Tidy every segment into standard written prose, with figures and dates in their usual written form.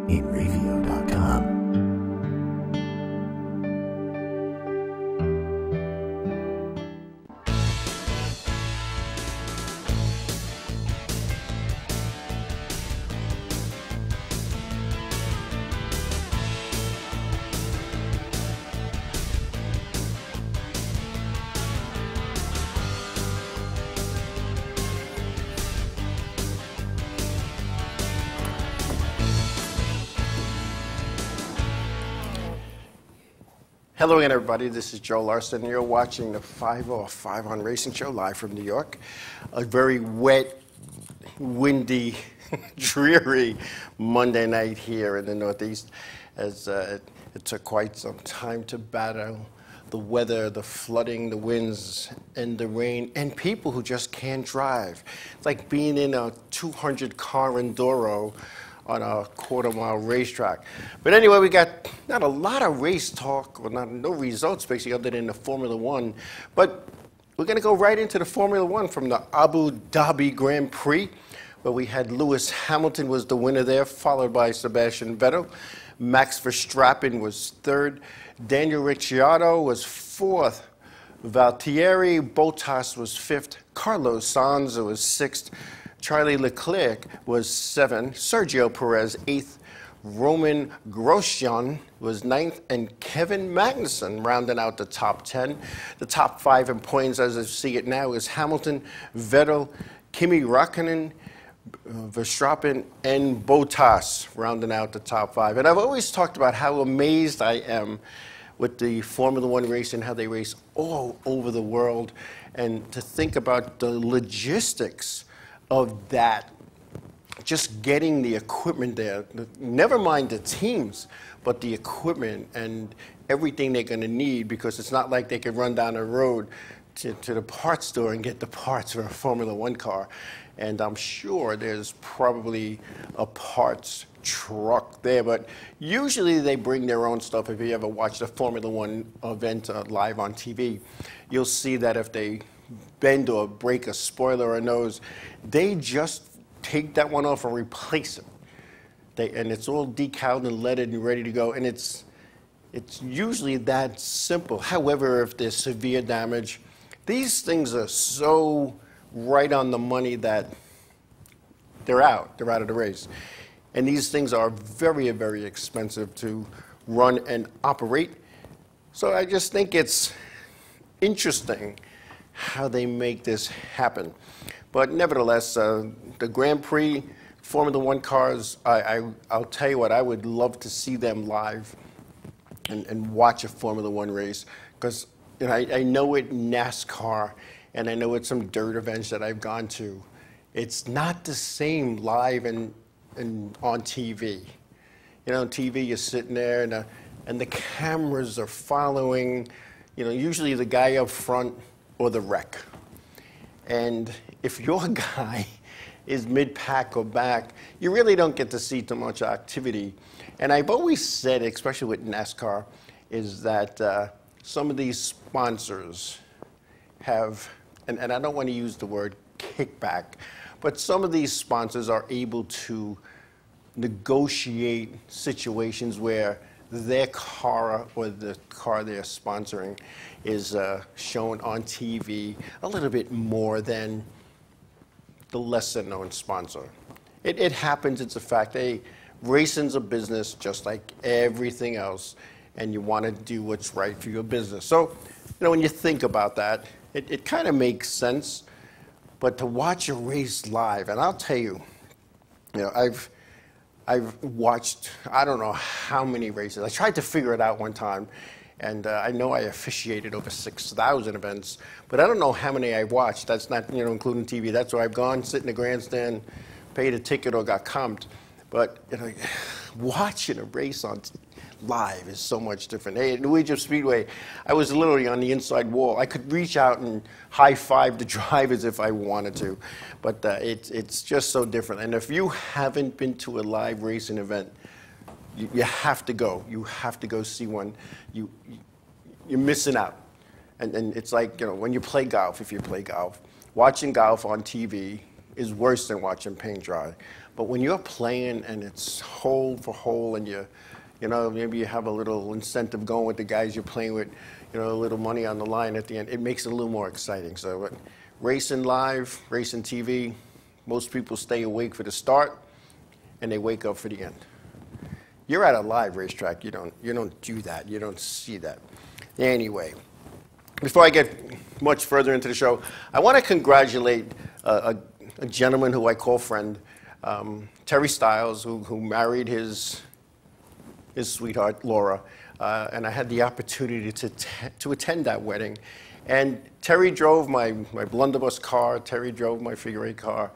Inravio.com. Hello again, everybody. This is Joe Larson. You're watching the 505 on Racing Show live from New York. A very wet, windy, dreary Monday night here in the Northeast, as it took quite some time to battle the weather, the flooding, the winds, and the rain, and people who just can't drive. It's like being in a 200-car Enduro on a quarter-mile racetrack. But anyway, we got not a lot of race talk, or no results basically other than the Formula One. But we're going to go right into the Formula One from the Abu Dhabi Grand Prix, where we had Lewis Hamilton was the winner there, followed by Sebastian Vettel. Max Verstappen was third. Daniel Ricciardo was fourth. Valtteri Bottas was fifth. Carlos Sainz was sixth. Charlie Leclerc was seventh, Sergio Perez eighth, Roman Grosjean was ninth, and Kevin Magnussen rounding out the top 10. The top 5 in points, as I see it now, is Hamilton, Vettel, Kimi Räikkönen, Verstappen, and Bottas rounding out the top 5. And I've always talked about how amazed I am with the Formula One racing, how they race all over the world, and to think about the logistics of that, just getting the equipment there, never mind the teams, but the equipment and everything they're going to need, because it's not like they could run down the road to the parts store and get the parts for a Formula One car. And I'm sure there's probably a parts truck there, but usually they bring their own stuff. If you ever watch the Formula One event live on TV, you'll see that if they bend or break a spoiler or nose, they just take that one off and replace it. And it's all decaled and leaded and ready to go. And it's usually that simple. However, if there's severe damage, these things are so right on the money that they're out of the race. And these things are very, very expensive to run and operate. So I just think it's interesting how they make this happen. But nevertheless, the Grand Prix Formula One cars, I'll tell you what, I would love to see them live and watch a Formula One race, because I know it in NASCAR, and I know it's some dirt events that I've gone to. It's not the same live and on TV. On TV, you're sitting there, and the cameras are following, usually the guy up front or the wreck. And if your guy is mid-pack or back, you really don't get to see too much activity. And I've always said, especially with NASCAR, is that some of these sponsors have, and I don't want to use the word kickback, but some of these sponsors are able to negotiate situations where their car or the car they're sponsoring is shown on TV a little bit more than the lesser-known sponsor. It happens. It's a fact. Hey, racing's a business just like everything else, and you want to do what's right for your business. So, when you think about that, it kind of makes sense. But to watch a race live, and I'll tell you, I've watched, I don't know how many races. I tried to figure it out one time, and I know I officiated over 6,000 events, but I don't know how many I watched. That's not, including TV. That's where I've gone, sit in the grandstand, paid a ticket, or got comped. But watching a race on live is so much different. Hey, at New Egypt Speedway, I was literally on the inside wall. I could reach out and high-five the drivers if I wanted to, but it's just so different. And if you haven't been to a live racing event, you have to go. You have to go see one. You're missing out. And it's like, when you play golf, if you play golf, watching golf on TV is worse than watching paint dry. But when you're playing and it's hole for hole and you know, maybe you have a little incentive going with the guys you're playing with, you know, a little money on the line at the end, it makes it a little more exciting. So but racing live, racing TV, most people stay awake for the start and they wake up for the end. You're at a live racetrack, you don't do that, you don't see that. Anyway, before I get much further into the show, I want to congratulate a gentleman who I call friend, Terry Stiles, who married his sweetheart, Laura, and I had the opportunity to attend that wedding. And Terry drove my blunderbuss car, Terry drove my figure eight car.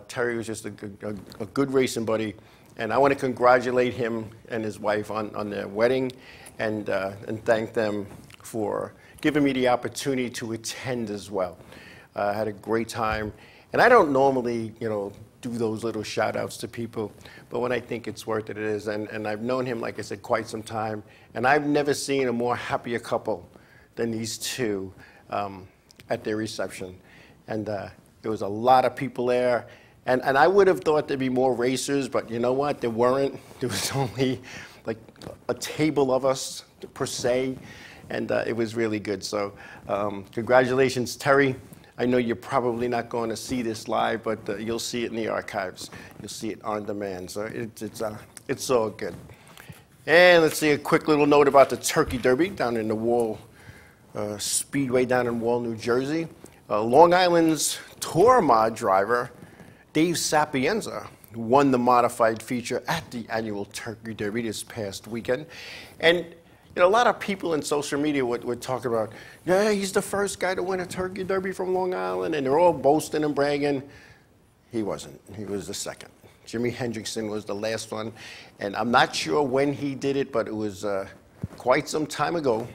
Terry was just a good racing buddy, and I want to congratulate him and his wife on their wedding, and thank them for giving me the opportunity to attend as well. I had a great time, and I don't normally, you know, do those little shout outs to people, but when I think it's worth it, it is. And I've known him, like I said, quite some time, and I've never seen a more happier couple than these two at their reception. And there was a lot of people there, and I would have thought there'd be more racers, but you know what, there weren't. There was only like a table of us per se, and it was really good. So congratulations, Terry. I know you're probably not going to see this live, but you'll see it in the archives. You'll see it on demand. So it's all good. And let's see a quick little note about the Turkey Derby down in the Wall Speedway down in Wall, New Jersey. Long Island's Tour Mod driver, Dave Sapienza, won the modified feature at the annual Turkey Derby this past weekend. And you know, a lot of people in social media would talk about, yeah, he's the first guy to win a Turkey Derby from Long Island, and they're all boasting and bragging. He wasn't. He was the second. Jimi Hendrickson was the last one, and I'm not sure when he did it, but it was quite some time ago,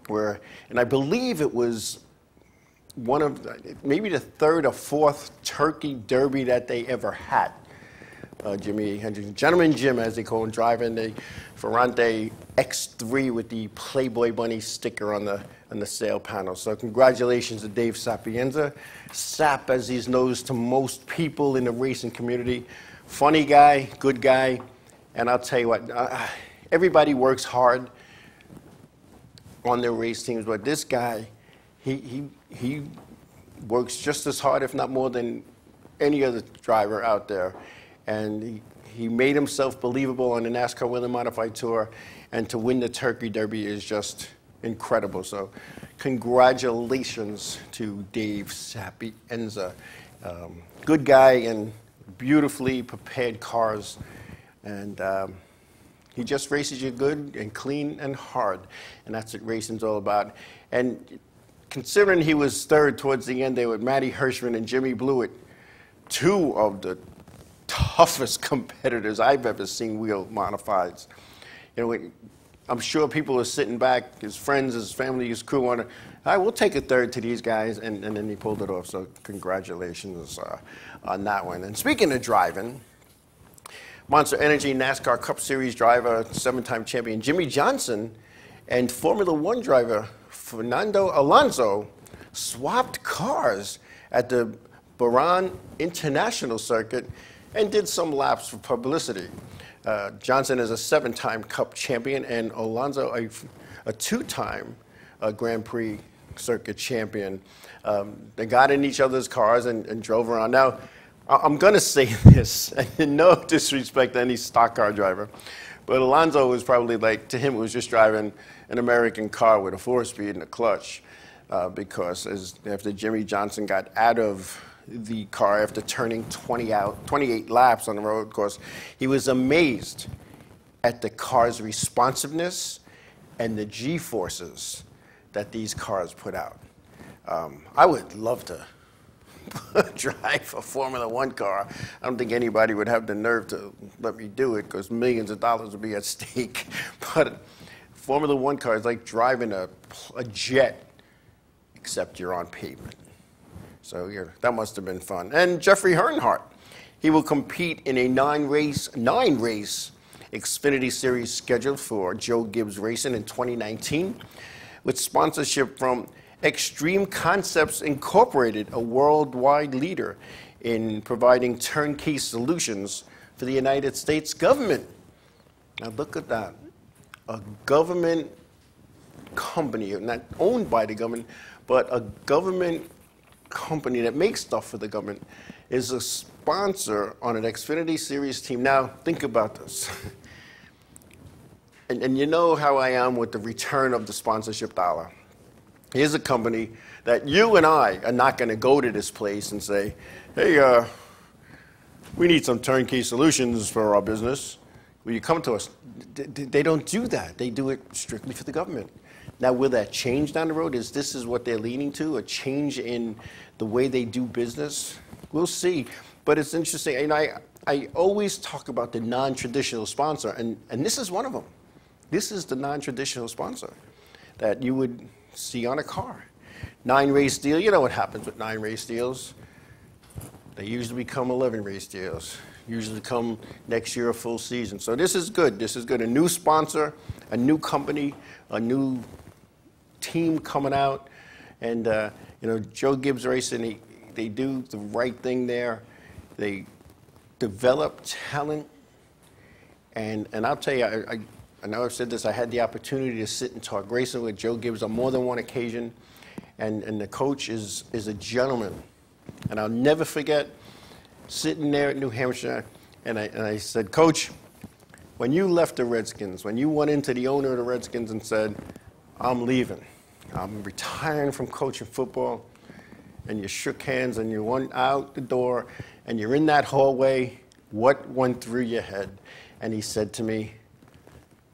and I believe it was one of maybe the third or fourth Turkey Derby that they ever had. Jimi Hendrix, Gentleman Jim, as they call him, driving the Ferrante X3 with the Playboy Bunny sticker on the sail panel. So congratulations to Dave Sapienza. Sap, as he's known to most people in the racing community. Funny guy, good guy, and I'll tell you what, everybody works hard on their race teams, but this guy, he works just as hard, if not more, than any other driver out there. And he made himself believable on the NASCAR Whelen Modified Tour, and to win the Turkey Derby is just incredible. So congratulations to Dave Sapienza. Good guy and beautifully prepared cars, and he just races you good and clean and hard, and that's what racing's all about. And considering he was third towards the end there with Matty Hirschman and Jimmy Blewett, two of the toughest competitors I've ever seen wheel modifieds. You know, I'm sure people are sitting back, his friends, his family, his crew, all right, we'll take a third to these guys, and then he pulled it off. So congratulations on that one. And speaking of driving, Monster Energy NASCAR Cup Series driver, 7-time champion Jimmy Johnson, and Formula One driver Fernando Alonso swapped cars at the Bahrain International Circuit and did some laps for publicity. Johnson is a 7-time Cup champion, and Alonso a 2-time Grand Prix Circuit champion. They got in each other's cars and drove around. Now, I'm going to say this, and no disrespect to any stock car driver, but Alonso was probably like, to him, it was just driving an American car with a 4-speed and a clutch, because after Jimmy Johnson got out of the car after turning 28 laps on the road course, he was amazed at the car's responsiveness and the G-forces that these cars put out. I would love to drive a Formula One car. I don't think anybody would have the nerve to let me do it because millions of dollars would be at stake. But Formula One car is like driving a jet, except you're on pavement. So yeah, that must have been fun. And Jeffrey Earnhardt, he will compete in a nine-race Xfinity Series scheduled for Joe Gibbs Racing in 2019, with sponsorship from Extreme Concepts Incorporated, a worldwide leader in providing turnkey solutions for the United States government. Now look at that. A government company, not owned by the government, but a government company that makes stuff for the government, is a sponsor on an Xfinity Series team. Now, think about this. And you know how I am with the return of the sponsorship dollar. Here's a company that you and I are not going to go to this place and say, hey, we need some turnkey solutions for our business. Will you come to us? They don't do that. They do it strictly for the government. Now, will that change down the road? This is what they're leaning to, a change in the way they do business? We'll see. But it's interesting. And I always talk about the non-traditional sponsor, and this is one of them. This is the non-traditional sponsor that you would see on a car. 9-race deal. You know what happens with 9-race deals. They usually become 11-race deals. Usually come next year a full season. So this is good. This is good. A new sponsor, a new company, a new team coming out. And, you know, Joe Gibbs Racing, they do the right thing there. They develop talent. And I'll tell you, I know I've said this, I had the opportunity to sit and talk racing with Joe Gibbs on more than one occasion. And the coach is a gentleman. And I'll never forget sitting there at New Hampshire, and I said, Coach, when you left the Redskins, when you went into the owner of the Redskins and said, I'm leaving, I'm retiring from coaching football, and you shook hands and you went out the door, and you're in that hallway, what went through your head? And he said to me,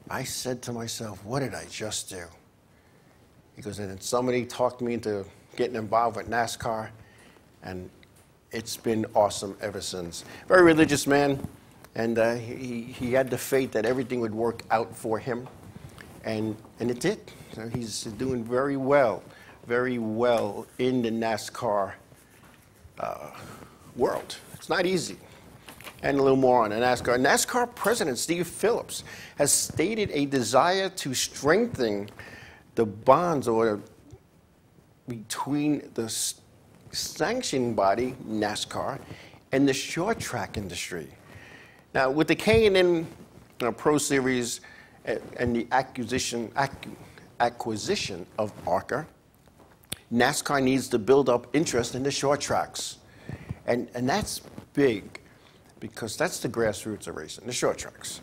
I said to myself, what did I just do? He goes, and then somebody talked me into getting involved with NASCAR, and it's been awesome ever since. Very religious man, and he had the faith that everything would work out for him, and it did. So he's doing very well in the NASCAR world. It's not easy. And a little more on the NASCAR. NASCAR President Steve Phillips has stated a desire to strengthen the bonds between the sanctioning body, NASCAR, and the short track industry. Now, with the K&N Pro Series and the acquisition of ARCA, NASCAR needs to build up interest in the short tracks. And that's big, because that's the grassroots of racing, the short tracks.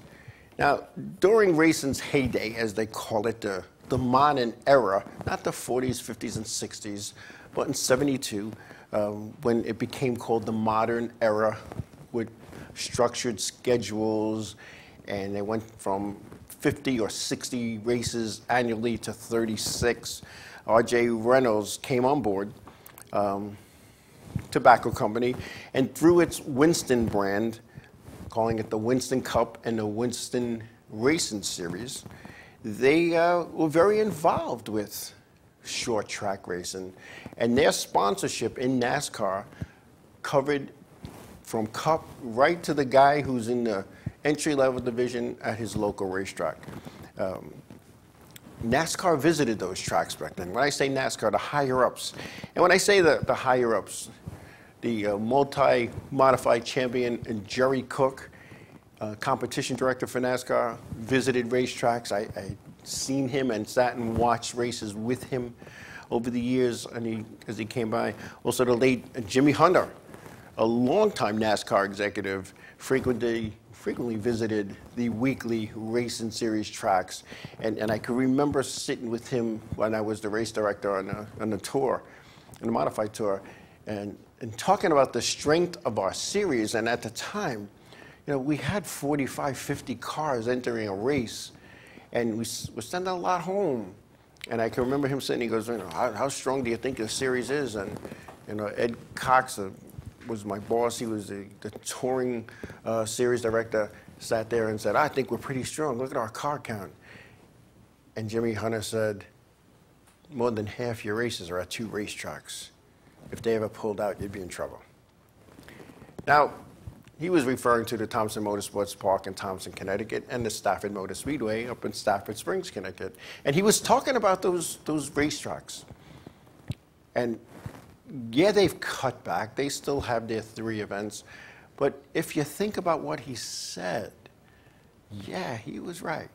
Now, during racing's heyday, as they call it, the modern era, not the 40s, 50s, and 60s, but in '72, when it became called the modern era, with structured schedules, and they went from 50 or 60 races annually to 36. R.J. Reynolds came on board, tobacco company, and through its Winston brand, calling it the Winston Cup and the Winston Racing Series, they were very involved with short track racing, and their sponsorship in NASCAR covered from Cup right to the guy who's in the entry-level division at his local racetrack. NASCAR visited those tracks back then. When I say NASCAR, the higher-ups. And when I say the higher-ups, the multi-modified champion Jerry Cook, competition director for NASCAR, visited racetracks. I seen him and sat and watched races with him over the years as he came by. Also the late Jimmy Hunter, a longtime NASCAR executive, frequently visited the weekly racing series tracks. And I can remember sitting with him when I was the race director on the tour, on the modified tour, and talking about the strength of our series. And at the time, you know, we had 45, 50 cars entering a race, and we sent a lot home. And I can remember him saying, he goes, you know, how strong do you think the series is? And, you know, Ed Cox was my boss. He was the touring series director, sat there and said, I think we're pretty strong. Look at our car count. And Jimmy Hunter said, more than half your races are at 2 racetracks. If they ever pulled out, you'd be in trouble. Now, he was referring to the Thompson Motorsports Park in Thompson, Connecticut, and the Stafford Motor Speedway up in Stafford Springs, Connecticut. And he was talking about those racetracks. And Yeah, they've cut back. They still have their 3 events. But if you think about what he said, yeah, he was right.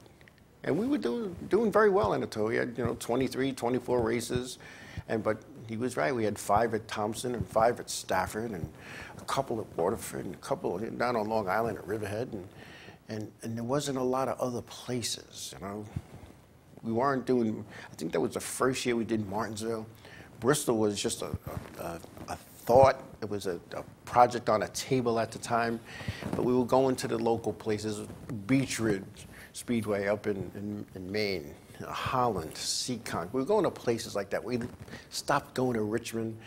And we were doing very well in the tour. We had, 23, 24 races. But he was right. We had 5 at Thompson and 5 at Stafford and a couple at Waterford and a couple down on Long Island at Riverhead. And there wasn't a lot of other places, We weren't doing, I think that was the first year we did Martinsville. Bristol was just a thought. It was a project on a table at the time. But we were going to the local places, Beech Ridge Speedway up in Maine, Holland, Seekonk. We were going to places like that. We stopped going to Richmond,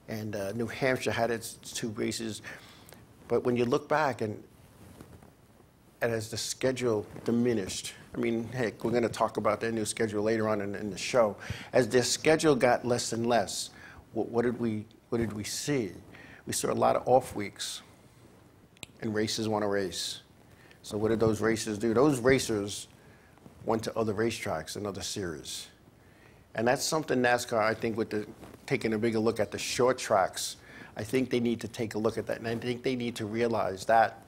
and New Hampshire had its 2 races. But when you look back, and as the schedule diminished, I mean, heck, we're going to talk about their new schedule later on in the show. As their schedule got less and less, what did we see? We saw a lot of off weeks, and racers want to race. So what did those racers do? Those racers went to other racetracks and other series. And that's something NASCAR, I think, with taking a bigger look at the short tracks, I think they need to take a look at that. And I think they need to realize that,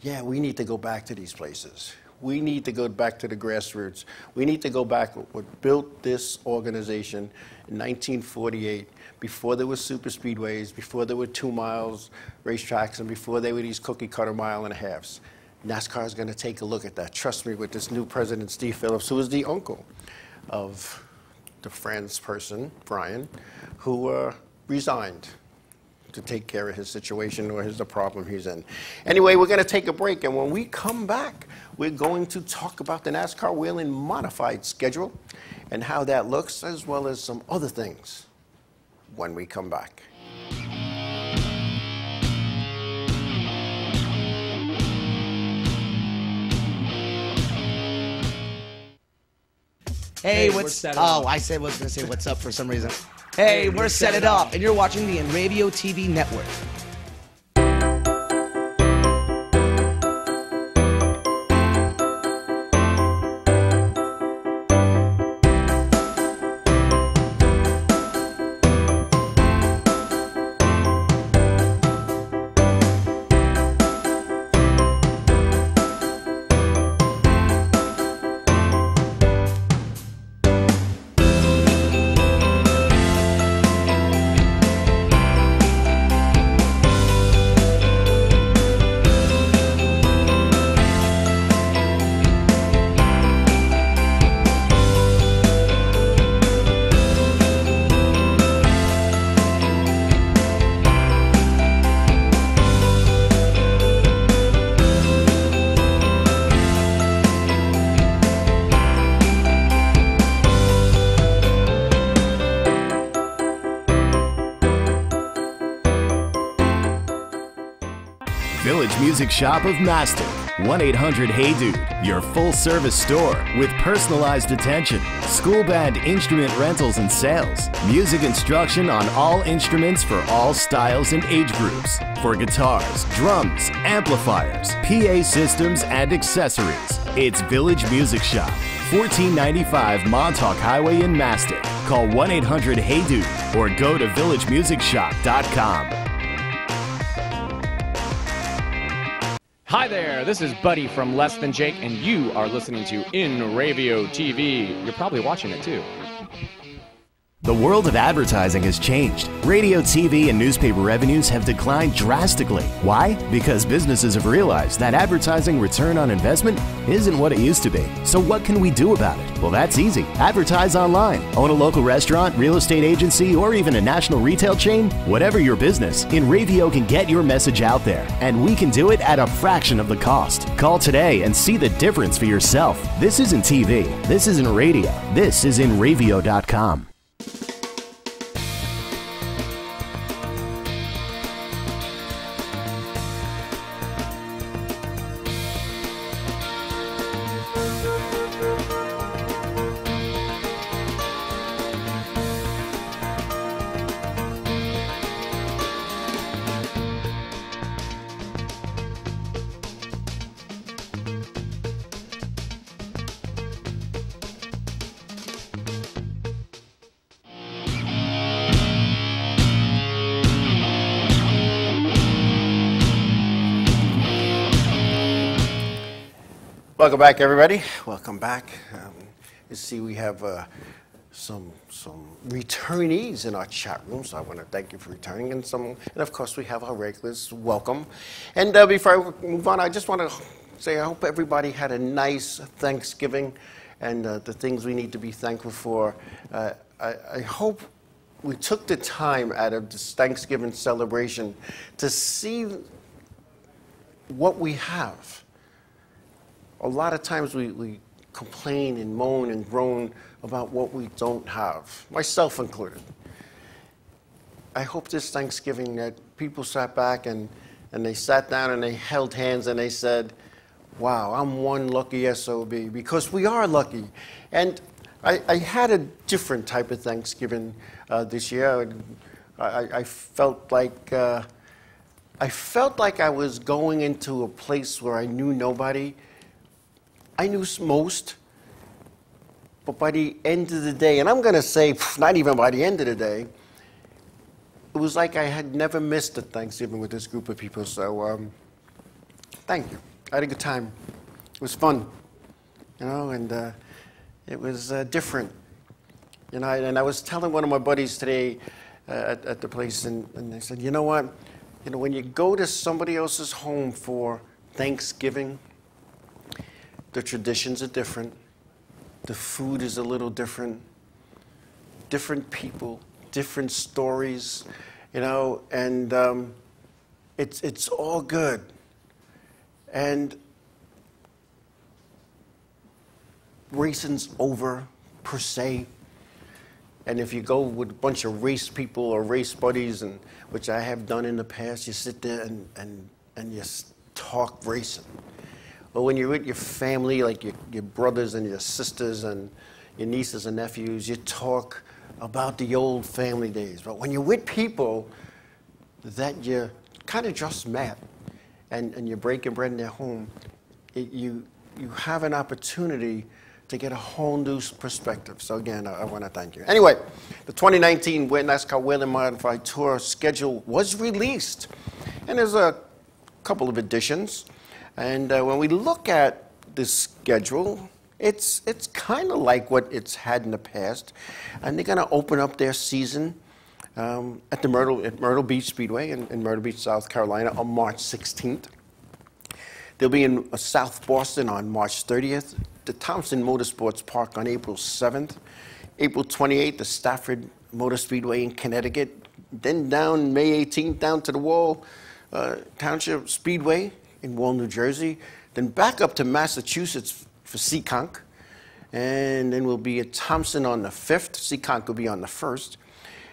yeah, we need to go back to these places. We need to go back to the grassroots. We need to go back what built this organization in 1948, before there were super speedways, before there were 2 miles racetracks, and before there were these cookie cutter 1.5 miles. NASCAR is going to take a look at that. Trust me, with this new president, Steve Phillips, who is the uncle of the France person, Brian, who resigned to take care of his situation or the problem he's in. Anyway, we're going to take a break, and when we come back, we're going to talk about the NASCAR Whelen modified schedule and how that looks, as well as some other things when we come back. Hey, what's oh, I said was going to say what's up for some reason. Hey, we're Set It Up, and you're watching the Inravio TV network. Village Music Shop of Mastic. 1-800-HEY-DUDE, your full-service store with personalized attention, school band instrument rentals and sales, music instruction on all instruments for all styles and age groups, for guitars, drums, amplifiers, PA systems, and accessories. It's Village Music Shop, 1495 Montauk Highway in Mastic. Call 1-800-HEY-DUDE or go to villagemusicshop.com. Hi there, this is Buddy from Less Than Jake, and you are listening to Inravio TV. You're probably watching it too. The world of advertising has changed. Radio, TV, and newspaper revenues have declined drastically. Why? Because businesses have realized that advertising return on investment isn't what it used to be. So what can we do about it? Well, that's easy. Advertise online. Own a local restaurant, real estate agency, or even a national retail chain? Whatever your business, Inravio can get your message out there, and we can do it at a fraction of the cost. Call today and see the difference for yourself. This isn't TV. This isn't radio. This is Inravio.com. Welcome back, everybody. Welcome back. You see, we have some returnees in our chat room, so I want to thank you for returning. And of course, we have our regulars. Welcome. And before I move on, I just want to say I hope everybody had a nice Thanksgiving, and the things we need to be thankful for. I hope we took the time out of this Thanksgiving celebration to see what we have. A lot of times we complain and moan and groan about what we don't have, myself included. I hope this Thanksgiving that people sat back and they sat down and they held hands and they said, wow, I'm one lucky SOB, because we are lucky. And I had a different type of Thanksgiving this year. I felt like I was going into a place where I knew nobody. I knew most, but by the end of the day, and I'm going to say not even by the end of the day, it was like I had never missed a Thanksgiving with this group of people. So thank you. I had a good time. It was fun, you know, and it was different. You know, and I was telling one of my buddies today at the place, and they said, you know what? You know, when you go to somebody else's home for Thanksgiving, the traditions are different. The food is a little different. Different people, different stories, you know, and it's all good. And racing's over, per se. And if you go with a bunch of race people or race buddies, and which I have done in the past, you sit there and you talk racing. But when you're with your family, like your brothers and your sisters and your nieces and nephews, you talk about the old family days. But when you're with people that you kind of just met and you're breaking bread in their home, you have an opportunity to get a whole new perspective. So again, I want to thank you. Anyway, the 2019 NASCAR Whelen Modified Tour schedule was released, and there's a couple of additions. And when we look at this schedule, it's kind of like what it's had in the past. And they're going to open up their season at Myrtle Beach Speedway in Myrtle Beach, South Carolina on March 16th. They'll be in South Boston on March 30th, the Thompson Motorsports Park on April 7th, April 28th, the Stafford Motor Speedway in Connecticut, then down May 18th down to the Wall Township Speedway in Wall, New Jersey, then back up to Massachusetts for Seekonk, and then we'll be at Thompson on the 5th. Seekonk will be on the 1st,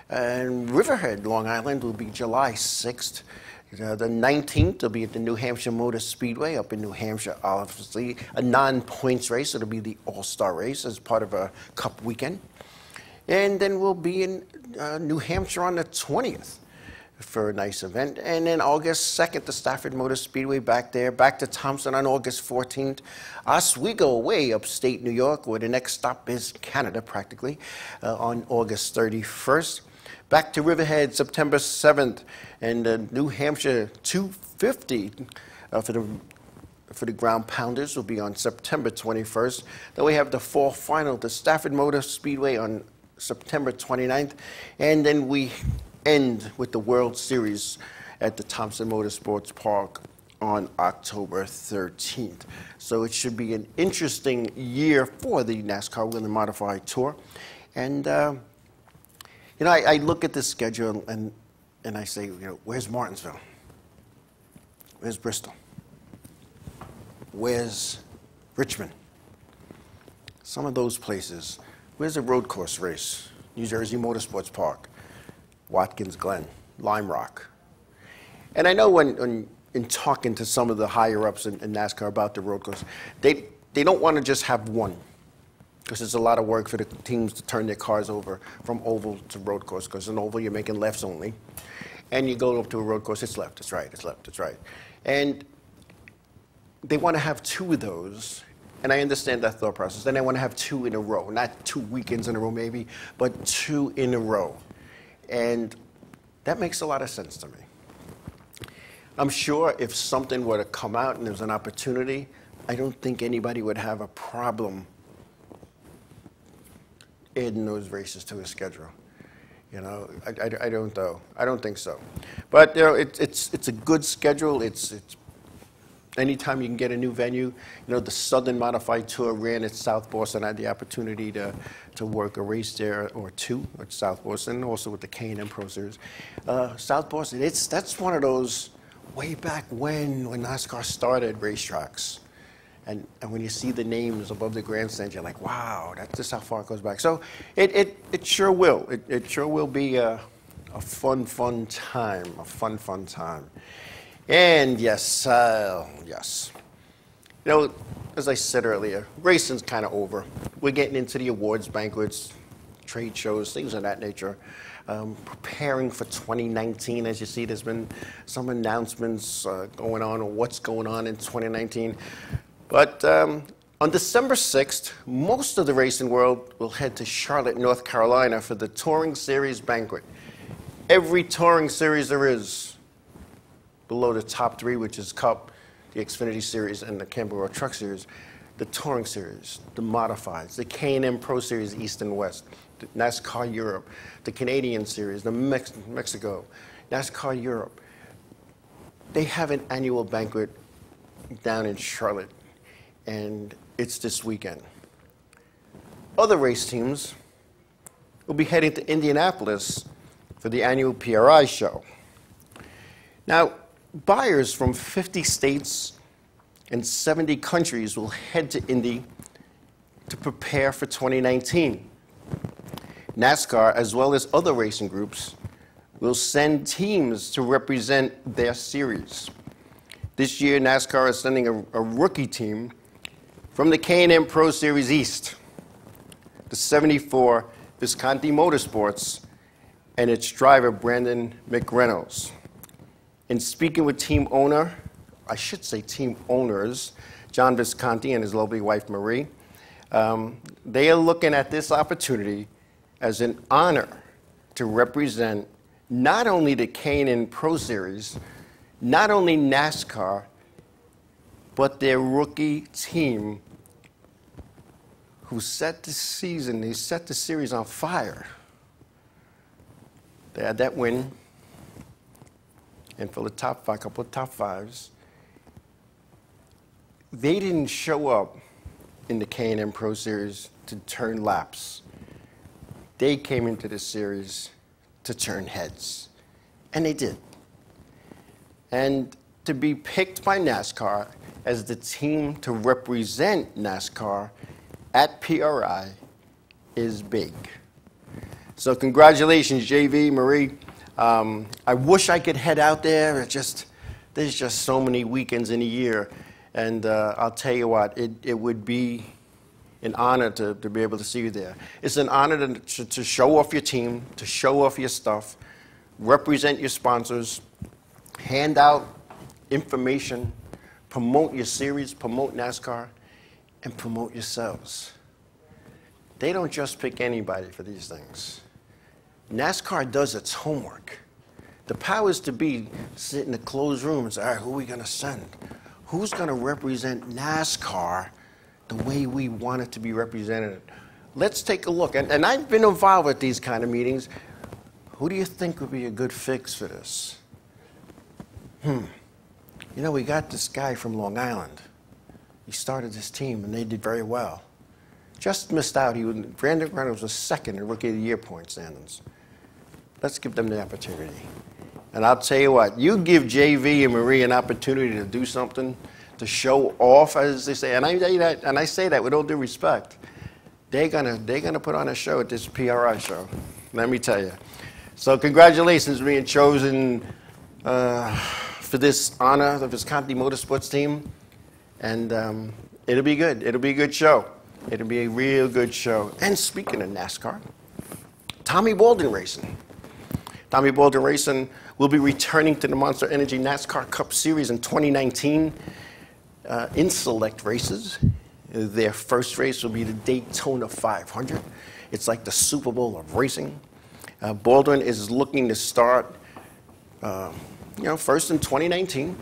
and Riverhead, Long Island, will be July 6th. The 19th will be at the New Hampshire Motor Speedway up in New Hampshire, obviously a non-points race. It'll be the All-Star race as part of a Cup weekend. And then we'll be in New Hampshire on the 20th for a nice event. And then August 2nd, the Stafford Motor Speedway back there. Back to Thompson on August 14th. Oswego, way upstate New York, where the next stop is Canada, practically, on August 31st. Back to Riverhead, September 7th, and New Hampshire 250 for the ground pounders will be on September 21st. Then we have the fall final, the Stafford Motor Speedway on September 29th, and then we end with the World Series at the Thompson Motorsports Park on October 13th. So it should be an interesting year for the NASCAR Whelen Modified Tour. And you know, I look at this schedule and I say, you know, where's Martinsville? Where's Bristol? Where's Richmond? Some of those places. Where's the road course race? New Jersey Motorsports Park, Watkins Glen, Lime Rock. And I know when in talking to some of the higher ups in NASCAR about the road course, they don't want to just have one, because it's a lot of work for the teams to turn their cars over from oval to road course, because in oval you're making lefts only. And you go up to a road course, it's left, it's right, it's left, it's right. And they want to have two of those, and I understand that thought process. Then they want to have two in a row, not 2 weekends in a row maybe, but 2 in a row. And that makes a lot of sense to me. I'm sure if something were to come out and there's an opportunity, I don't think anybody would have a problem adding those races to his schedule. You know, I don't though. I don't think so. But you know, it's a good schedule. It's anytime you can get a new venue. You know, the Southern Modified Tour ran at South Boston. I had the opportunity to work a race there or two at South Boston, also with the K&M Pro Series. South Boston, that's one of those way back when NASCAR started racetracks. And when you see the names above the grandstand, you're like, wow, that's just how far it goes back. So it sure will. It sure will be a fun time, a fun time. And yes, yes. You know, as I said earlier, racing's kind of over. We're getting into the awards banquets, trade shows, things of that nature. Preparing for 2019, as you see, there's been some announcements going on what's going on in 2019. But on December 6th, most of the racing world will head to Charlotte, North Carolina for the Touring Series banquet. Every Touring Series there is, below the top three, which is Cup, the Xfinity Series, and the Camping World Truck Series, the Touring Series, the Modifieds, the K&M Pro Series East and West, the NASCAR Europe, the Canadian Series, the Mexico, NASCAR Europe. They have an annual banquet down in Charlotte, and it's this weekend. Other race teams will be heading to Indianapolis for the annual PRI show. Now, buyers from 50 states and 70 countries will head to Indy to prepare for 2019. NASCAR, as well as other racing groups, will send teams to represent their series. This year, NASCAR is sending a rookie team from the K&M Pro Series East, the 74 Visconti Motorsports, and its driver, Brandon McReynolds. In speaking with team owner, I should say team owners, John Visconti and his lovely wife, Marie, they are looking at this opportunity as an honor to represent not only the K&N Pro Series, not only NASCAR, but their rookie team who set the season, they set the series on fire. They had that win, and for the top five, a couple of top fives, they didn't show up in the K&M Pro Series to turn laps. They came into the series to turn heads, and they did. And to be picked by NASCAR as the team to represent NASCAR at PRI is big. So congratulations, JV, Marie. I wish I could head out there. There's just so many weekends in a year. And I'll tell you what, it would be an honor to be able to see you there. It's an honor to show off your team, to show off your stuff, represent your sponsors, hand out information, promote your series, promote NASCAR, and promote yourselves. They don't just pick anybody for these things. NASCAR does its homework. The powers to be sit in the closed room and say, all right, who are we going to send? Who's going to represent NASCAR the way we want it to be represented? Let's take a look. And I've been involved with these kind of meetings. Who do you think would be a good fix for this? You know, we got this guy from Long Island. He started this team, and they did very well. Just missed out. Brandon Reynolds was second in Rookie of the Year point standings. Let's give them the opportunity. And I'll tell you what, you give JV and Marie an opportunity to do something, to show off, as they say, and I say that with all due respect. They're gonna put on a show at this PRI show. Let me tell you. So congratulations on being chosen for this honor, the Visconti Motorsports team, and it'll be good. It'll be a good show. It'll be a real good show. And speaking of NASCAR, Tommy Baldwin Racing. Tommy Baldwin Racing will be returning to the Monster Energy NASCAR Cup Series in 2019 in select races. Their first race will be the Daytona 500. It's like the Super Bowl of racing. Baldwin is looking to start, first in 2019.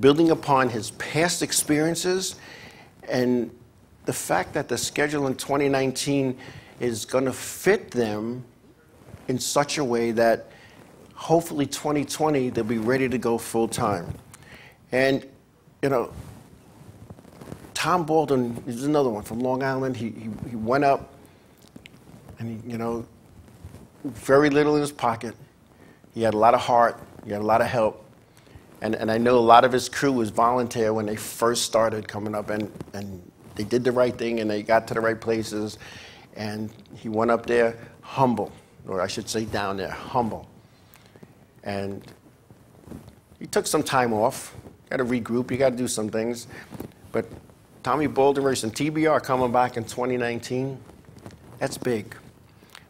building upon his past experiences and the fact that the schedule in 2019 is going to fit them in such a way that hopefully 2020 they'll be ready to go full time. And, you know, Tom Baldwin is another one from Long Island. He went up and, you know, very little in his pocket. He had a lot of heart. He had a lot of help. And I know a lot of his crew was volunteer when they first started coming up, and they did the right thing and they got to the right places. And he went up there humble, or I should say down there, humble. And he took some time off. Got to regroup. You got to do some things. But Tommy Baldwin and TBR coming back in 2019, that's big.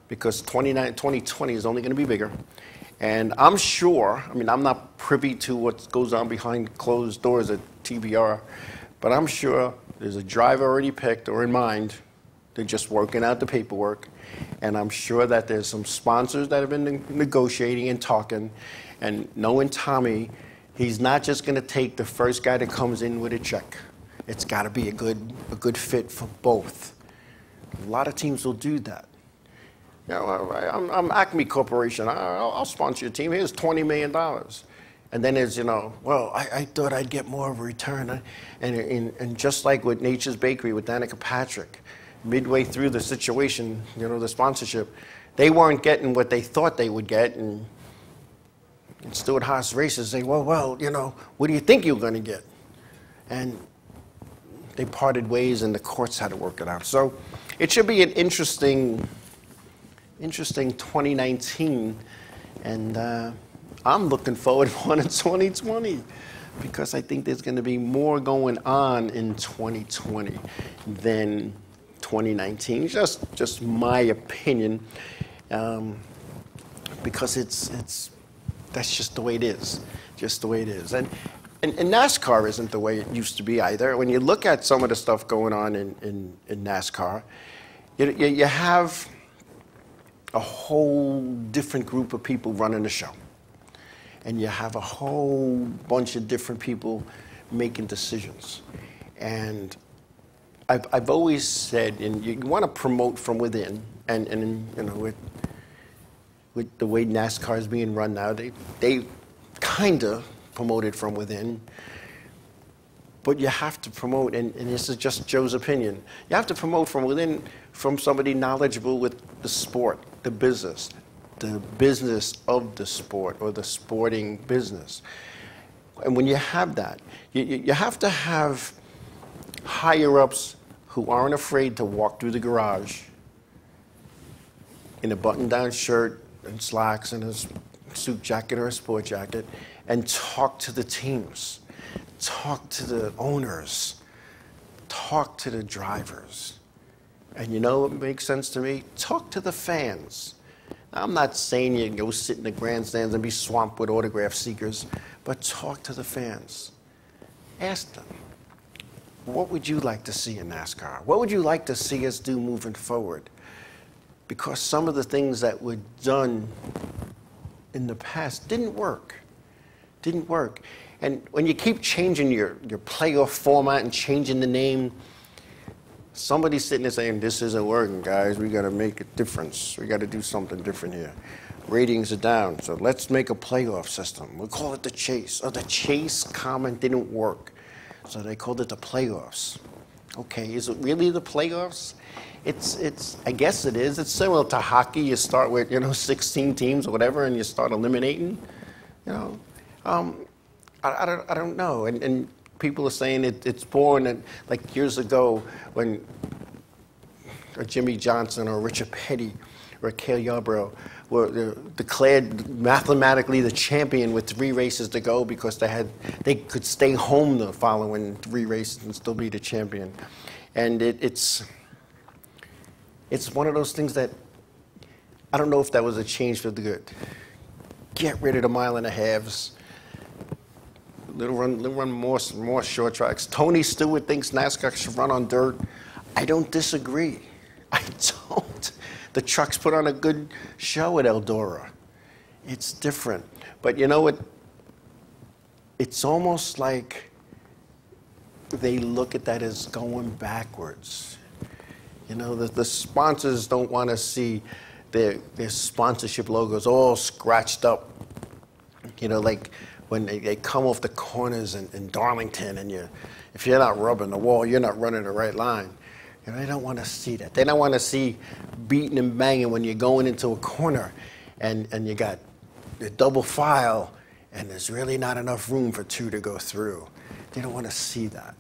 Because 2020 is only going to be bigger. And I'm sure, I mean, I'm not privy to what goes on behind closed doors at TBR, but I'm sure there's a driver already picked or in mind. They're just working out the paperwork. And I'm sure that there's some sponsors that have been negotiating and talking. And knowing Tommy, he's not just going to take the first guy that comes in with a check. It's got to be a good fit for both. A lot of teams will do that. You know, I'm Acme Corporation. I'll sponsor your team. Here's $20 million. And then there's, you know, well, I thought I'd get more of a return. And just like with Nature's Bakery with Danica Patrick, midway through the situation, you know, the sponsorship, they weren't getting what they thought they would get. And Stuart Haas Races say, well, you know, what do you think you're going to get? And they parted ways and the courts had to work it out. So it should be an interesting 2019, and I'm looking forward to one in 2020 because I think there's going to be more going on in 2020 than 2019. Just my opinion, because that's just the way it is, just the way it is. And NASCAR isn't the way it used to be either. When you look at some of the stuff going on in NASCAR, you have a whole different group of people running the show. And you have a whole bunch of different people making decisions. And I've always said, and you want to promote from within, and you know, with the way NASCAR is being run now, they kind of promote it from within. But you have to promote, and this is just Joe's opinion, you have to promote from within from somebody knowledgeable with the sport, the business of the sport or the sporting business. And when you have that, you have to have higher-ups who aren't afraid to walk through the garage in a button-down shirt and slacks and a suit jacket or a sport jacket and talk to the teams. Talk to the owners, talk to the drivers. And you know what makes sense to me? Talk to the fans. Now, I'm not saying you go sit in the grandstands and be swamped with autograph seekers, but talk to the fans. Ask them, what would you like to see in NASCAR? What would you like to see us do moving forward? Because some of the things that were done in the past didn't work. Didn't work. And when you keep changing your playoff format and changing the name, somebody's sitting there saying, this isn't working, guys. We got to make a difference. We got to do something different here. Ratings are down, so let's make a playoff system. We'll call it the Chase. Oh, the Chase comment didn't work, so they called it the playoffs. Okay, is it really the playoffs? It's. I guess it is. It's similar to hockey. You start with 16 teams or whatever, and you start eliminating. I don't know, and people are saying it's boring. And like years ago, when Jimmy Johnson or Richard Petty or Cale Yarborough were declared mathematically the champion with 3 races to go because they could stay home the following 3 races and still be the champion, and it's one of those things that I don't know if that was a change for the good. Get rid of the mile and a halves. Little run more short tracks. Tony Stewart thinks NASCAR should run on dirt. I don't disagree. I don't. The trucks put on a good show at Eldora. It's different. But you know what? it's almost like they look at that as going backwards. You know, the sponsors don't want to see their sponsorship logos all scratched up. You know, like when they come off the corners in Darlington, and if you're not rubbing the wall, you're not running the right line. You know, they don't want to see that. They don't want to see beating and banging when you're going into a corner and you got the double file and there's really not enough room for two to go through. They don't want to see that.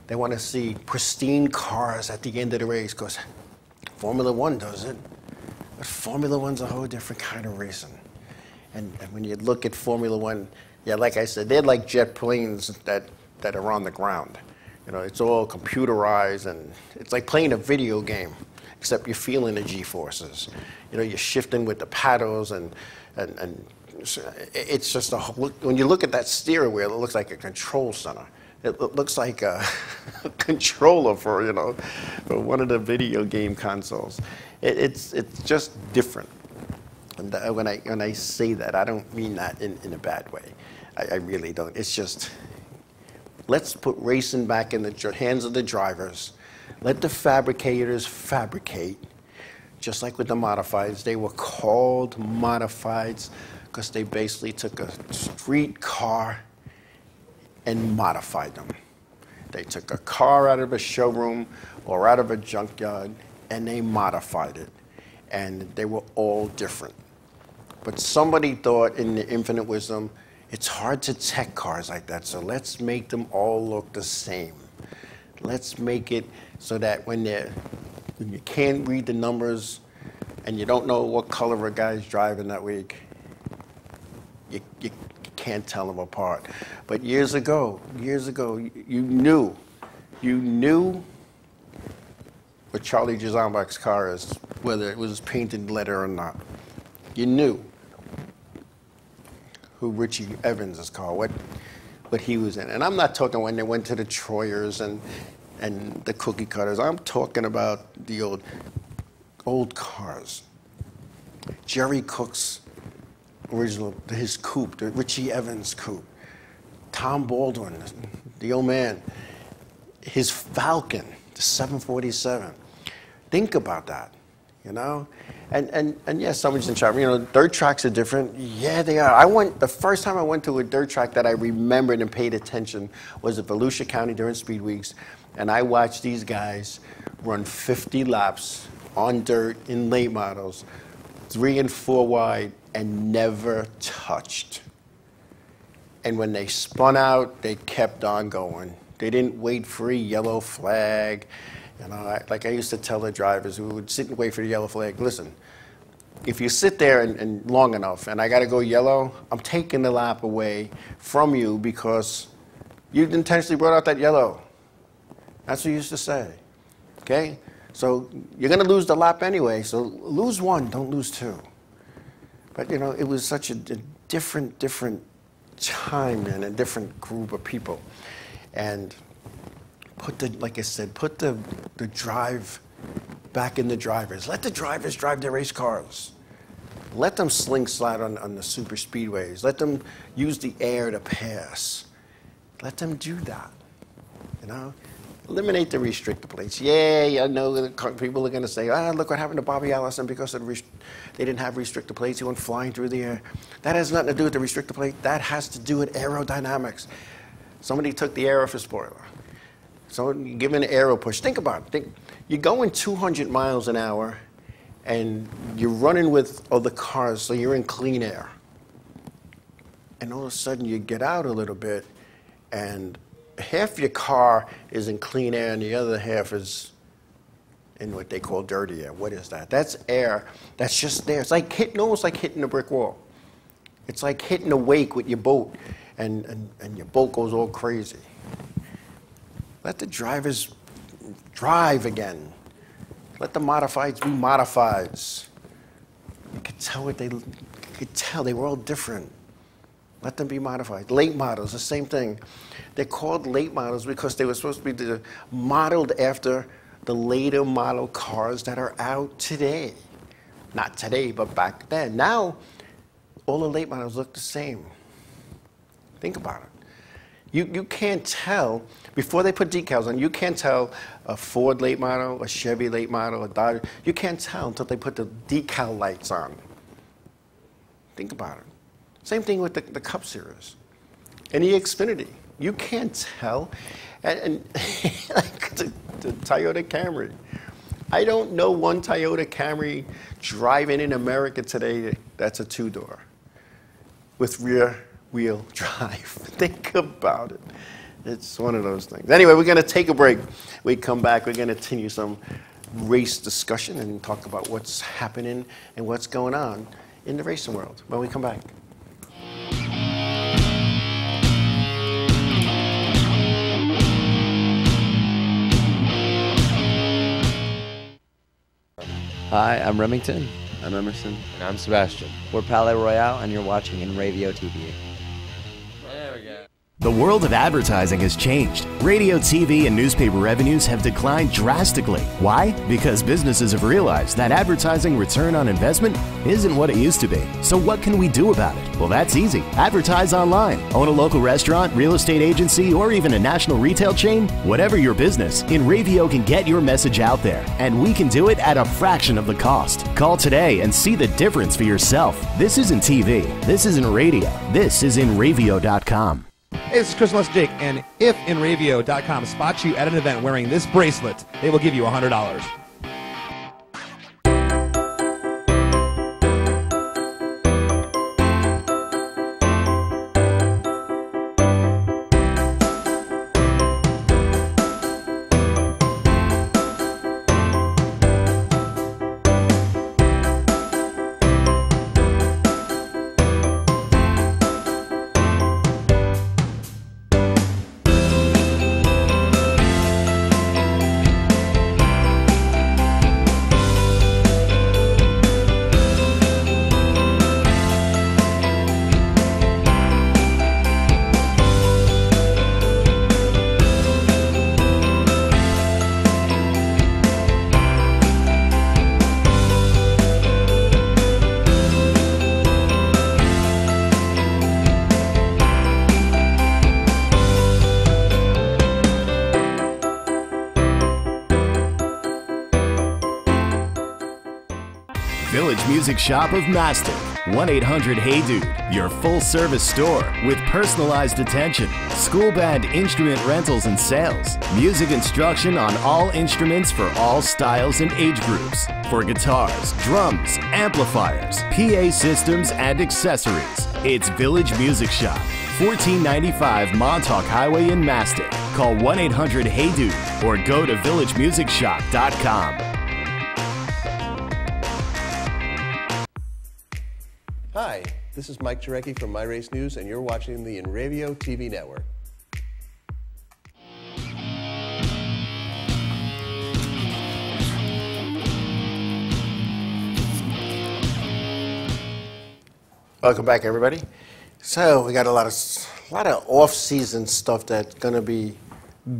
They want to see pristine cars at the end of the race, because Formula One does it. But Formula One's a whole different kind of racing. And when you look at Formula One, yeah, like I said, they're like jet planes that are on the ground. You know, it's all computerized, and it's like playing a video game, except you're feeling the G-forces. You know, you're shifting with the paddles, and it's just a whole, when you look at that steering wheel, it looks like a control center. It looks like a controller for, you know, for one of the video game consoles. It's just different. And when I say that, I don't mean that in a bad way. I really don't. It's just, let's put racing back in the hands of the drivers. Let the fabricators fabricate, just like with the modifieds. They were called modifieds because they basically took a street car and modified them. They took a car out of a showroom or out of a junkyard and they modified it. And they were all different. But somebody thought in the infinite wisdom, it's hard to tech cars like that, so let's make them all look the same. Let's make it so that when you can't read the numbers and you don't know what color a guy's driving that week, you can't tell them apart. But years ago, you knew what Charlie Jezelnik's car is, whether it was painted leather or not. You knew who Richie Evans' car, what he was in. And I'm not talking when they went to the Troyers and the cookie cutters. I'm talking about the old cars. Jerry Cook's original, his coupe, the Richie Evans coupe. Tom Baldwin, the old man, his Falcon, the 747. Think about that, you know? And yes, someone's in charge. You know, dirt tracks are different. Yeah, they are. The first time I went to a dirt track that I remembered and paid attention was at Volusia County during Speed Weeks, and I watched these guys run 50 laps on dirt in late models, 3 and 4 wide, and never touched. And when they spun out, they kept on going. They didn't wait for a yellow flag. You know, like I used to tell the drivers who would sit and wait for the yellow flag, listen, if you sit there and long enough and I got to go yellow, I'm taking the lap away from you because you intentionally brought out that yellow. That's what you used to say, okay? So you're going to lose the lap anyway, so lose one, don't lose two. But, you know, it was such a different time and a different group of people. And like I said, put the drive back in the drivers. Let the drivers drive their race cars. Let them sling slide on the super speedways. Let them use the air to pass. Let them do that, you know? Eliminate the restrictor plates. Yeah, I know people are going to say, look what happened to Bobby Allison because they didn't have restrictor plates. He went flying through the air. That has nothing to do with the restrictor plate. That has to do with aerodynamics. Somebody took the air off a spoiler. So you give an aero push. Think about it. You're going 200 miles an hour, and you're running with other cars, so you're in clean air. And all of a sudden, you get out a little bit, and half your car is in clean air, and the other half is in what they call dirty air. What is that? That's air that's just there. It's like almost like hitting a brick wall. It's like hitting a wake with your boat, and your boat goes all crazy. Let the drivers drive again. Let the modifieds be modifieds. You could tell they were all different. Let them be modified. Late models, the same thing. They're called late models because they were supposed to be modeled after the later model cars that are out today. Not today, but back then. Now, all the late models look the same. Think about it. You can't tell, before they put decals on, you can't tell a Ford late model, a Chevy late model, a Dodge. You can't tell until they put the decal lights on. Think about it. Same thing with the Cup Series and the Xfinity. You can't tell. And like the Toyota Camry. I don't know one Toyota Camry driving in America today that's a two-door with rear-wheel drive. Think about it. It's one of those things. Anyway, we're going to take a break. We come back, we're going to continue some race discussion and talk about what's happening and what's going on in the racing world when we come back. Hi, I'm Remington. I'm Emerson. And I'm Sebastian. We're Palais Royale, and you're watching Inravio TV. There we go. The world of advertising has changed. Radio, TV, and newspaper revenues have declined drastically. Why? Because businesses have realized that advertising return on investment isn't what it used to be. So what can we do about it? Well, that's easy. Advertise online. Own a local restaurant, real estate agency, or even a national retail chain? Whatever your business, Inravio can get your message out there, and we can do it at a fraction of the cost. Call today and see the difference for yourself. This isn't TV. This isn't radio. This is Inravio.com. Hey, this is Chris Less Jake, and if Inravio.com spots you at an event wearing this bracelet, they will give you $100. Village Music Shop of Mastic. 1-800-HEY-DUDE, your full-service store with personalized attention, school band instrument rentals and sales, music instruction on all instruments for all styles and age groups, for guitars, drums, amplifiers, PA systems, and accessories. It's Village Music Shop, 1495 Montauk Highway in Mastic. Call 1-800-HEY-DUDE or go to villagemusicshop.com. Hi, this is Mike Jarecki from My Race News, and you're watching the Inravio TV network. Welcome back, everybody. So we got a lot of off-season stuff that's going to be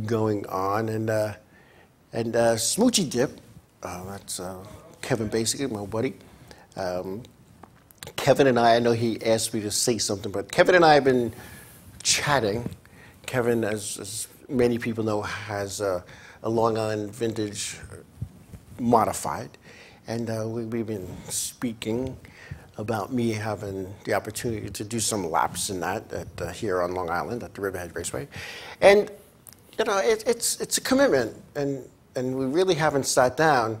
going on, and Smoochie Dip. That's Kevin, basically my buddy. Kevin and I know he asked me to say something, but Kevin and I have been chatting. Kevin, as many people know, has a Long Island Vintage modified, and we've been speaking about me having the opportunity to do some laps in that here on Long Island at the Riverhead Raceway. And, you know, it's a commitment, and we really haven't sat down.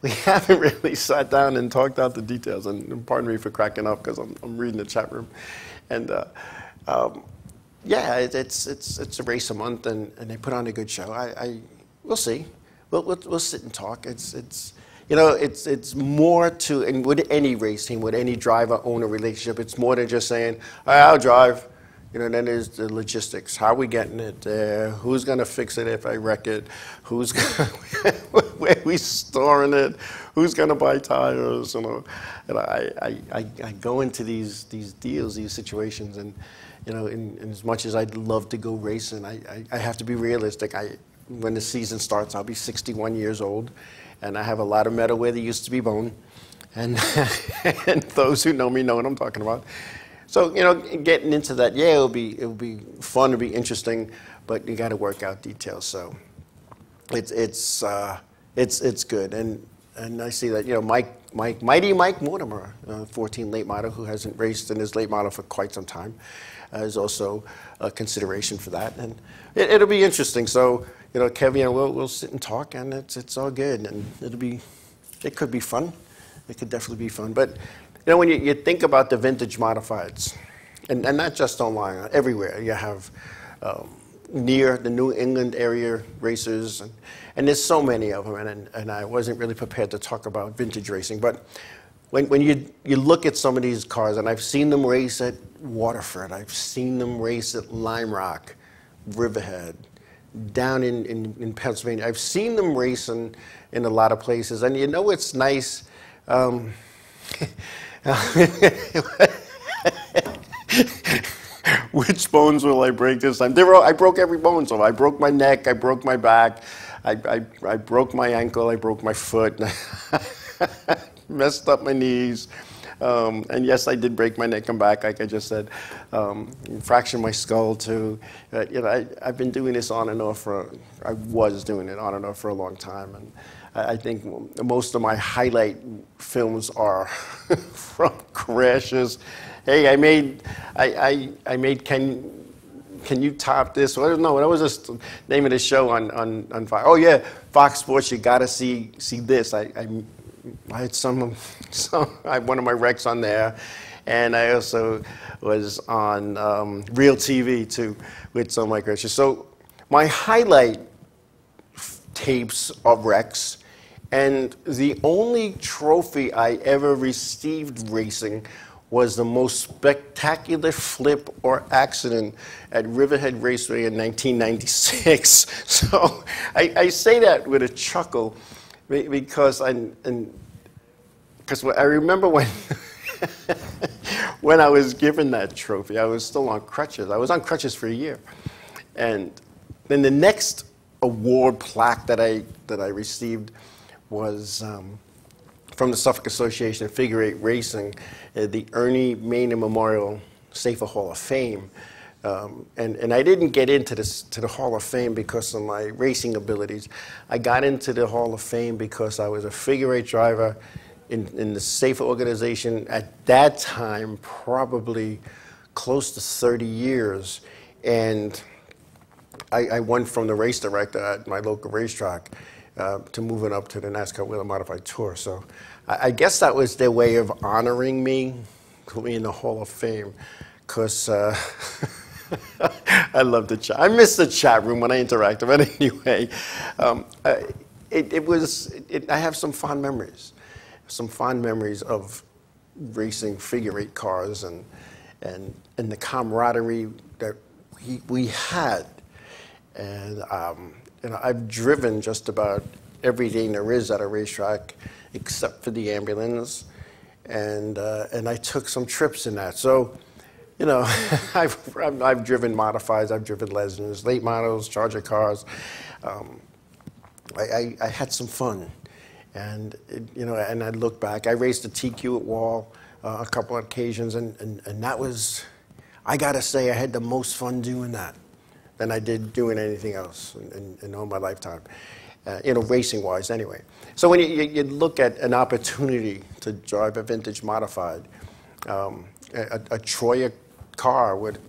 We haven't really sat down and talked out the details, and pardon me for cracking up because I'm reading the chat room. And yeah, it's a race a month, and they put on a good show. We'll see. We'll sit and talk. It's more to, and with any racing, with any driver-owner relationship, it's more than just saying, I'll drive. You know, then there's the logistics. How are we getting it there? Who's going to fix it if I wreck it? Where are we storing it? Who's going to buy tires? You know, and I go into these deals, these situations, and you know, in as much as I'd love to go racing, I have to be realistic. When the season starts, I'll be 61 years old, and I have a lot of metal where there used to be bone. And, and those who know me know what I'm talking about. So, you know, getting into that, yeah, it'll be fun, it'll be interesting, but you got to work out details. So it's good. And I see that, you know, Mighty Mike Mortimer, 14 late model who hasn't raced in his late model for quite some time, is also a consideration for that. And it'll be interesting. So, you know, Kevin, we'll sit and talk, and it's all good. And it could be fun. It could definitely be fun. But, you know, when you think about the vintage modifieds, and not just online, everywhere, you have near the New England area racers, and there's so many of them, and I wasn't really prepared to talk about vintage racing, but when you look at some of these cars, and I've seen them race at Waterford, I've seen them race at Lime Rock, Riverhead, down in Pennsylvania, I've seen them racing in a lot of places, and you know it's nice. Which bones will I break this time? I broke every bone. So I broke my neck, I broke my back, I broke my ankle, I broke my foot, messed up my knees. And yes, I did break my neck and back, like I just said. Fractured my skull too. You know, I've been doing this on and off I was doing it on and off for a long time. And I think most of my highlight films are from crashes. Hey, I made Can You Top This? Well, no, that was just the name of the show on Fox. Oh yeah, Fox Sports. You got to see this. I had one of my wrecks on there, and I also was on Real TV too with some of my crashes. So my highlight tapes of wrecks, and the only trophy I ever received racing was the most spectacular flip or accident at Riverhead Raceway in 1996. So I say that with a chuckle because I remember when when I was given that trophy, I was still on crutches. I was on crutches for a year, and then the next award plaque that I received was from the Suffolk Association of Figure 8 Racing, the Ernie Maynard Memorial Safer Hall of Fame. And I didn't get into the Hall of Fame because of my racing abilities. I got into the Hall of Fame because I was a figure 8 driver in the Safer organization at that time, probably close to 30 years. And I went from the race director at my local racetrack to moving up to the NASCAR Wheeler Modified Tour. So I guess that was their way of honoring me, put me in the Hall of Fame, because I love the chat. I miss the chat room when I interact, but anyway, I have some fond memories of racing figure 8 cars and the camaraderie that we had. And you know, I've driven just about everything there is at a racetrack, except for the ambulance, and I took some trips in that. So, you know, I've driven modifieds, I've driven Lesners, late models, Charger cars. I had some fun, and you know, and I look back. I raced a TQ at Wall a couple of occasions, and that was, I gotta say, I had the most fun doing that than I did doing anything else in all my lifetime, you know, racing-wise anyway. So when you look at an opportunity to drive a vintage modified, a Troyer car would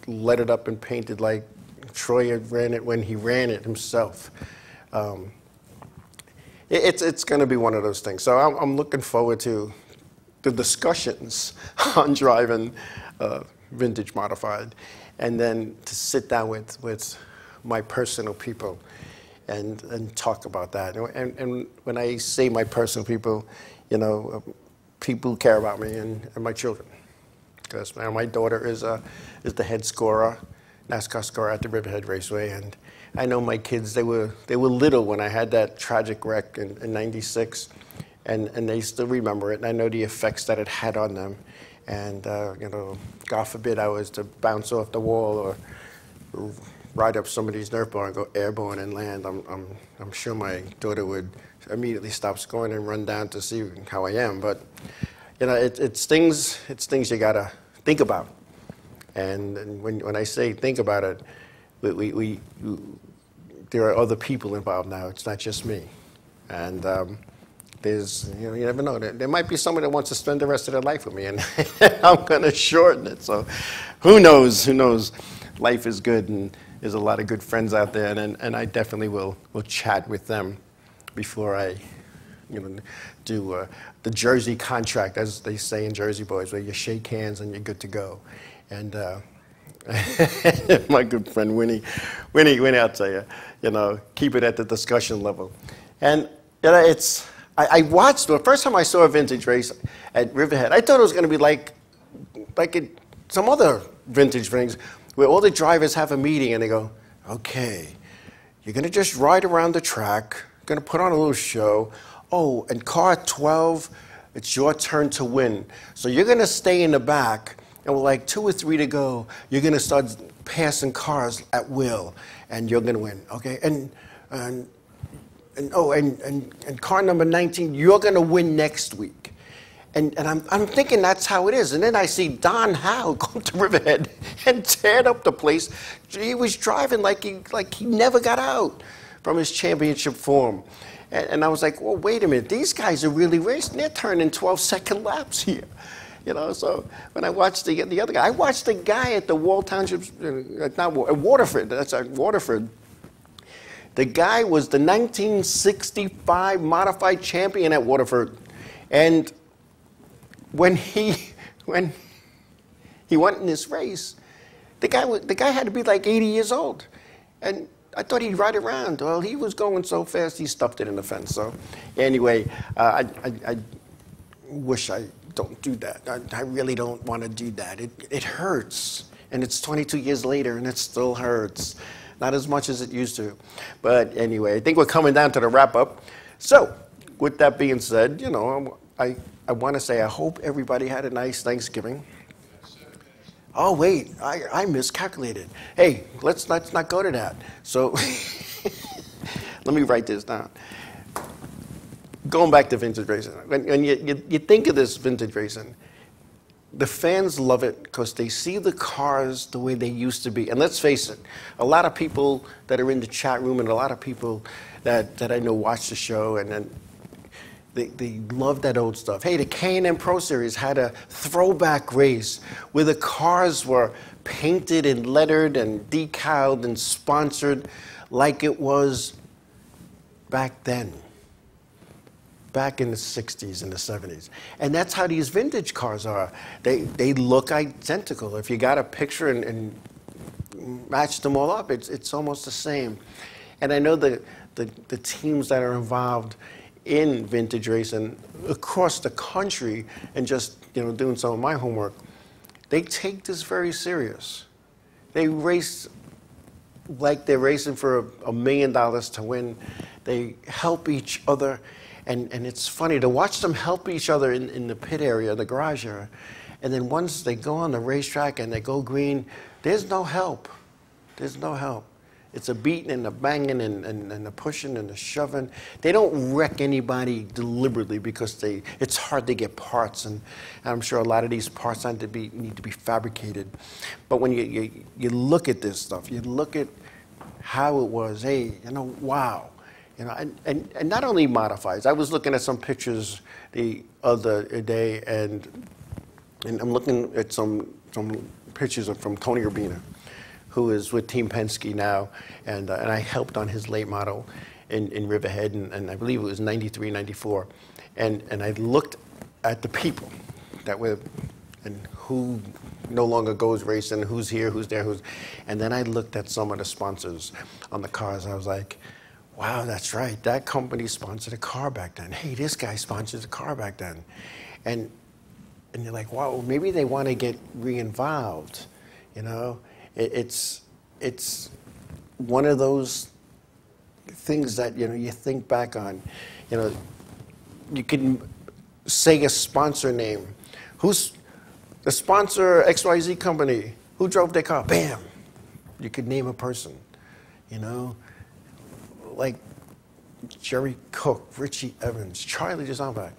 let it up and painted like Troyer ran it when he ran it himself. It's going to be one of those things. So I'm looking forward to the discussions on driving vintage modified, and then to sit down with my personal people and talk about that. And when I say my personal people, you know, people who care about me and my children. Because my daughter is the head scorer, NASCAR scorer at the Riverhead Raceway, and I know my kids, they were little when I had that tragic wreck in '96, and they still remember it, and I know the effects that it had on them. And you know, God forbid I was to bounce off the wall or ride up somebody's nerf bar and go airborne and land. I'm sure my daughter would immediately stop scoring and run down to see how I am. But you know, it's things you gotta think about. And when I say think about it, there are other people involved now. It's not just me. And there's, you never know. There might be someone that wants to spend the rest of their life with me, and I'm going to shorten it. So who knows? Who knows? Life is good, and there's a lot of good friends out there, and I definitely will chat with them before I do the Jersey contract, as they say in Jersey Boys, where you shake hands and you're good to go. And my good friend Winnie, I'll tell you, keep it at the discussion level. And I watched the first time I saw a vintage race at Riverhead. I thought it was going to be like some other vintage things, where all the drivers have a meeting and they go, okay, you're going to just ride around the track, going to put on a little show. Oh, and car 12, it's your turn to win. So you're going to stay in the back, and with like 2 or 3 to go, you're going to start passing cars at will, and you're going to win, okay? And car number 19, you're going to win next week. And I'm thinking that's how it is. And then I see Don Howe go to Riverhead and tear up the place. He was driving like he never got out from his championship form. And I was like, well, wait a minute. These guys are really racing. They're turning 12-second laps here. So when I watched the other guy, I watched the guy at the Wall Township, Waterford. That's Waterford. The guy was the 1965 modified champion at Waterford. And when he went in this race, the guy had to be like 80 years old. And I thought he'd ride around. Well, he was going so fast, he stuffed it in the fence. So anyway, I wish I don't do that. I really don't want to do that. It hurts. And it's 22 years later, and it still hurts. Not as much as it used to. But anyway, I think we're coming down to the wrap-up. So with that being said, I want to say I hope everybody had a nice Thanksgiving. Oh, wait, I miscalculated. Hey, let's not go to that. So let me write this down. Going back to vintage racing, when you think of this vintage racing, the fans love it because they see the cars the way they used to be. And let's face it, a lot of people that are in the chat room and a lot of people that I know watch the show, and then they love that old stuff. Hey, the K&N Pro Series had a throwback race where the cars were painted and lettered and decaled and sponsored like it was back then, back in the 60s and the 70s. And that's how these vintage cars are. They look identical. If you got a picture and matched them all up, it's almost the same. And I know the teams that are involved in vintage racing across the country, and just doing some of my homework, they take this very serious. They race like they're racing for $1 million to win. They help each other, and it's funny to watch them help each other in the pit area, the garage area, and then once they go on the racetrack and they go green, there's no help. There's no help. It's a beating and a banging and a pushing and a shoving. They don't wreck anybody deliberately because it's hard to get parts, and I'm sure a lot of these parts need to be fabricated. But when you look at this stuff, you look at how it was. Hey, wow, and not only modifieds. I was looking at some pictures the other day, and I'm looking at some pictures from Tony Urbina, who is with Team Penske now, and I helped on his late model in Riverhead, and I believe it was 93, 94. And I looked at the people that were, and who no longer goes racing, who's here, who's there, and then I looked at some of the sponsors on the cars. I was like, wow, that's right. That company sponsored a car back then. Hey, this guy sponsored a car back then. And you're like, wow, maybe they want to get re-involved, It's one of those things that you think back on. You can say a sponsor name. Who's the sponsor? XYZ company. Who drove their car? Bam. You could name a person. Like Jerry Cook, Richie Evans, Charlie DeZombach.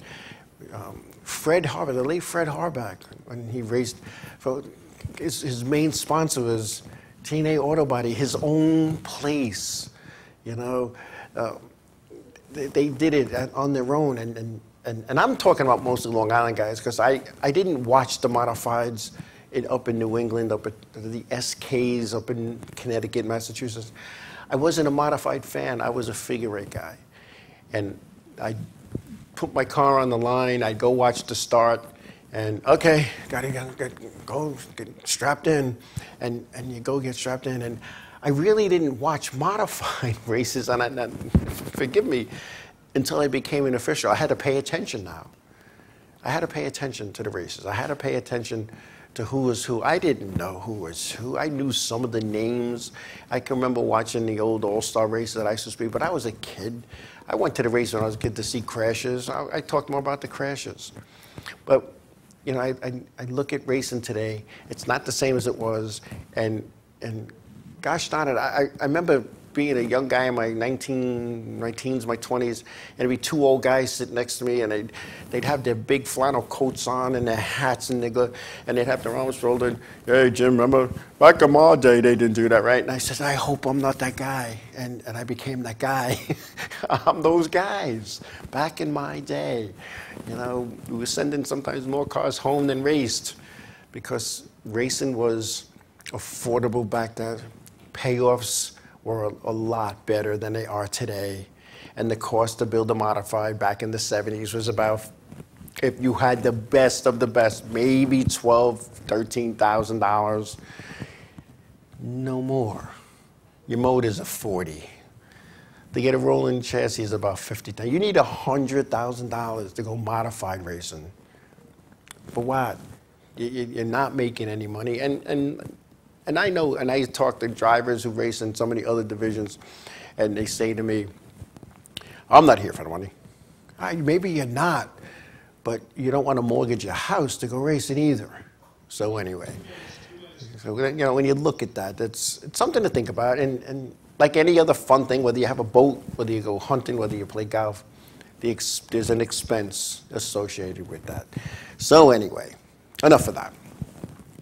Fred Harback, the late Fred Harback, when he raced, his main sponsor was TNA Auto Body, his own place. You know, they did it on their own, and I'm talking about mostly Long Island guys, because I didn't watch the modifieds up in New England, up at the SKs, up in Connecticut, Massachusetts. I wasn't a modified fan. I was a figure eight guy, and I put my car on the line. I'd go watch the start, and okay, gotta go get strapped in, and you go get strapped in, and I really didn't watch modified races, and forgive me, until I became an official. I had to pay attention now. I had to pay attention to the races. I had to pay attention to who was who. I didn't know who was who. I knew some of the names. I can remember watching the old All-Star races at Ice Speed, but I was a kid. I went to the race when I was a kid to see crashes. I talked more about the crashes. But, you know, I look at racing today. It's not the same as it was. And gosh darn it, I remember being a young guy in my teens, my 20s, and there'd be two old guys sitting next to me, and they'd have their big flannel coats on and their hats, and they'd have their arms folded. Hey, Jim, remember back in my day, they didn't do that, right? And I said, I hope I'm not that guy. And I became that guy. I'm those guys back in my day. You know, we were sending sometimes more cars home than raced, because racing was affordable back then. Payoffs were a lot better than they are today. And the cost to build a modified back in the 70s was about, if you had the best of the best, maybe $12,000, $13,000. No more. Your motors are 40. To get a rolling chassis is about $50,000. You need $100,000 to go modified racing. For what? You're not making any money. And I know, and I talk to drivers who race in so many other divisions, and they say to me, I'm not here for the money. Maybe you're not, but you don't want to mortgage your house to go racing either. So anyway, so, you know, when you look at that, it's something to think about. And like any other fun thing, whether you have a boat, whether you go hunting, whether you play golf, there's an expense associated with that. So anyway, enough of that.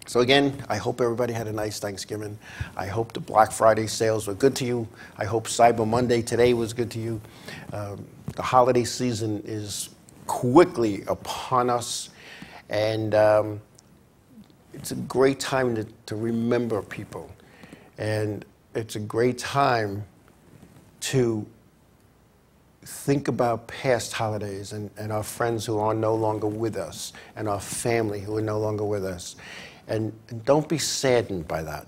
So again, I hope everybody had a nice Thanksgiving. I hope the Black Friday sales were good to you. I hope Cyber Monday today was good to you. The holiday season is quickly upon us, and it's a great time to remember people. And it's a great time to think about past holidays and our friends who are no longer with us, and our family who are no longer with us. And don't be saddened by that.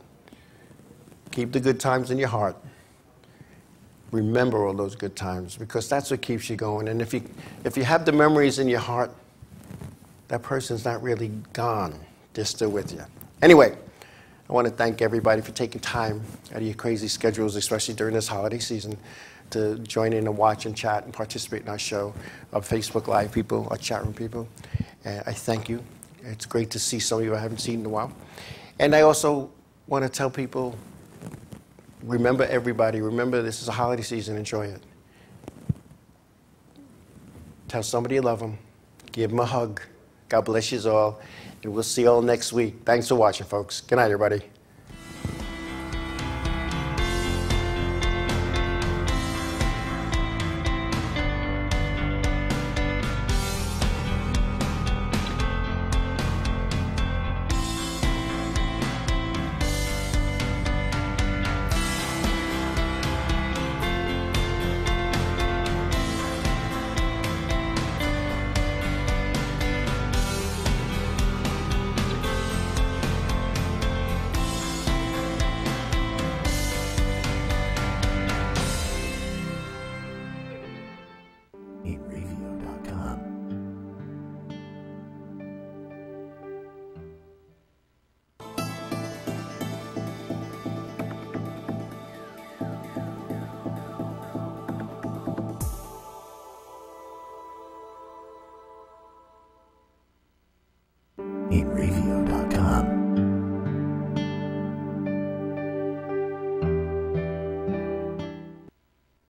Keep the good times in your heart. Remember all those good times, because that's what keeps you going. And if you have the memories in your heart, that person's not really gone. They're still with you. Anyway, I want to thank everybody for taking time out of your crazy schedules, especially during this holiday season, to join in and watch and chat and participate in our show, our Facebook Live people, our chat room people. And I thank you. It's great to see some of you I haven't seen in a while. And I also want to tell people, remember everybody, remember this is a holiday season, enjoy it. Tell somebody you love them, give them a hug. God bless you all, and we'll see you all next week. Thanks for watching, folks. Good night, everybody. Inravio.com. Inravio.